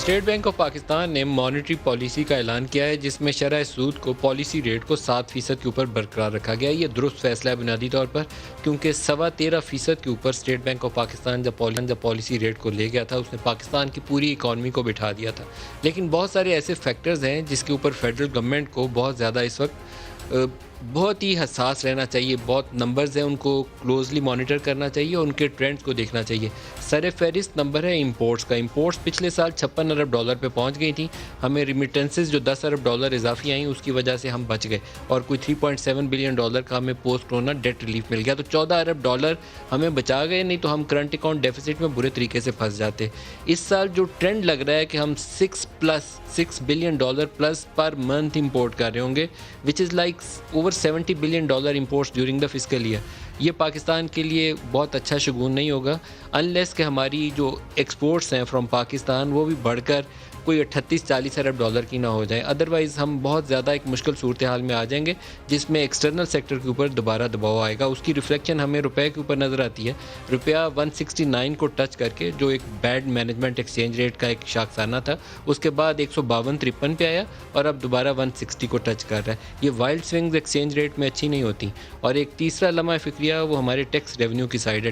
State bank of Pakistan ने monetary policy का ऐलान किया है जिसमें शरह सूद को पॉलिसी रेट को 7% के ऊपर बरकरार रखा गया है। ये दुरुस्त फैसला है बुनियादी तौर पर, क्योंकि 13.25% के ऊपर स्टेट बैंक ऑफ पाकिस्तान जब पॉलिसी रेट को ले गया था उसने पाकिस्तान की पूरी इकॉनमी को बिठा दिया था। लेकिन बहुत सारे ऐसे फैक्टर्स हैं जिसके ऊपर फेडरल गवर्नमेंट को बहुत ज़्यादा इस वक्त बहुत ही हसास रहना चाहिए। बहुत नंबर्स हैं, उनको क्लोजली मॉनिटर करना चाहिए और उनके ट्रेंड्स को देखना चाहिए। सर फहरिस्त नंबर है इंपोर्ट्स का। इंपोर्ट्स पिछले साल 56 अरब डॉलर पे पहुंच गई थी। हमें रिमिटेंसेस जो 10 अरब डॉलर इजाफी आई उसकी वजह से हम बच गए और कोई 3.7 बिलियन डॉलर का हमें पोस्ट कोरोना डेट रिलीफ मिल गया। तो 14 अरब डॉलर हमें बचा गए, नहीं तो हम करंट अकाउंट डेफिसिट में बुरे तरीके से फंस जाते। इस साल जो ट्रेंड लग रहा है कि हम 6 billion dollar plus per month import कर रहे होंगे, which is like over 70 billion dollar imports during the fiscal year. ये पाकिस्तान के लिए बहुत अच्छा शगुन नहीं होगा अनलेस कि हमारी जो एक्सपोर्ट्स हैं फ्रॉम पाकिस्तान वो भी बढ़कर कोई 38-40 अरब डॉलर की ना हो जाए। अदरवाइज़ हम बहुत ज़्यादा एक मुश्किल सूरत हाल में आ जाएंगे जिसमें एक्सटर्नल सेक्टर के ऊपर दोबारा दबाव आएगा। उसकी रिफ्लेक्शन हमें रुपए के ऊपर नज़र आती है। रुपया 169 को टच करके, जो एक बैड मैनेजमेंट एक्सचेंज रेट का एक शाखसाना था, उसके बाद 152-53 पे आया और अब दोबारा 160 को टच कर रहा है। ये वाइल्ड स्विंग्स एक्सचेंज रेट में अच्छी नहीं होती। और एक तीसरा लम्हा फ़िक्रिया वो हमारे टैक्स रेवेन्यू की साइड है।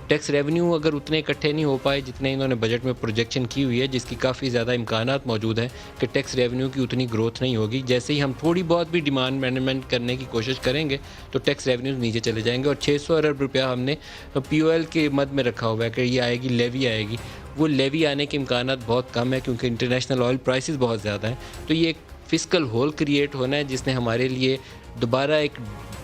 टैक्स रेवेन्यू अगर उतने इकट्ठे नहीं हो पाए जितने इन्होंने बजट में प्रोजेक्शन की हुई है, जिसकी काफ़ी ज़्यादा इम्कानात मौजूद हैं कि टैक्स रेवेन्यू की उतनी ग्रोथ नहीं होगी। जैसे ही हम थोड़ी बहुत भी डिमांड मैनेजमेंट करने की कोशिश करेंगे तो टैक्स रेवेन्यूज नीचे चले जाएंगे। और 600 अरब रुपया हमने POL के मद में रखा हुआ है कि ये आएगी, लेवी आएगी। वो लेवी आने के इम्कानात बहुत कम है क्योंकि इंटरनेशनल ऑयल प्राइसेस बहुत ज़्यादा हैं। तो ये एक फिस्कल होल क्रिएट होना है जिसने हमारे लिए दोबारा एक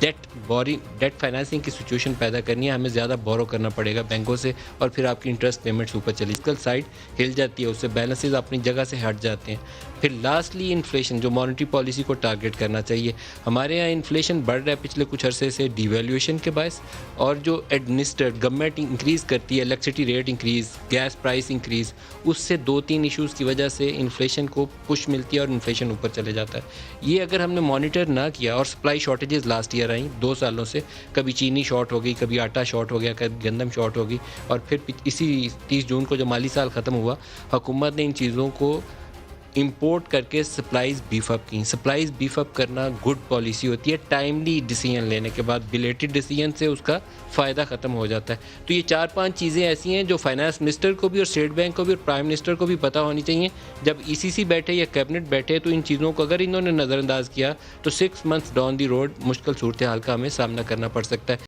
डेट फाइनेंसिंग की सिचुएशन पैदा करनी है। हमें ज़्यादा बोरो करना पड़ेगा बैंकों से और फिर आपकी इंटरेस्ट पेमेंट्स ऊपर चली, फिस्कल साइड हिल जाती है, उससे बैलेंसेस अपनी जगह से हट जाते हैं। फिर लास्टली इन्फ्लेशन, जो मॉनेटरी पॉलिसी को टारगेट करना चाहिए। हमारे यहाँ इन्फ्लेशन बढ़ रहा है पिछले कुछ अरसे से डिवैल्यूएशन के बायस, और जो एडमिनिस्ट्रेट गवर्नमेंट इंक्रीज़ करती है, electricity rate increase, gas price increase, उससे 2-3 इशूज़ की वजह से इन्फ्लेशन को पुश मिलती है और इन्फ्लेशन ऊपर चले जाता है। ये अगर हमने मॉनिटर ना किया, और supply shortages last year I 2 सालों से, कभी चीनी शॉर्ट हो गई, कभी आटा शॉर्ट हो गया, कभी गंदम शॉर्ट हो गई, और फिर इसी 30 जून को जब माली साल ख़त्म हुआ, हुकूमत ने इन चीज़ों को इंपोर्ट करके सप्लाईज़ बीफअप की। सप्लाईज़ बीफअप करना गुड पॉलिसी होती है। टाइमली डिसीजन लेने के बाद बिलेटेड डिसीजन से उसका फ़ायदा ख़त्म हो जाता है। तो ये 4-5 चीज़ें ऐसी हैं जो फाइनेंस मिनिस्टर को भी और स्टेट बैंक को भी और प्राइम मिनिस्टर को भी पता होनी चाहिए। जब ECC बैठे या कैबिनेट बैठे तो इन चीज़ों को अगर इन्होंने नज़रअंदाज किया तो 6 मंथ्स डाउन द रोड मुश्किल सूरत हाल का हमें सामना करना पड़ सकता है।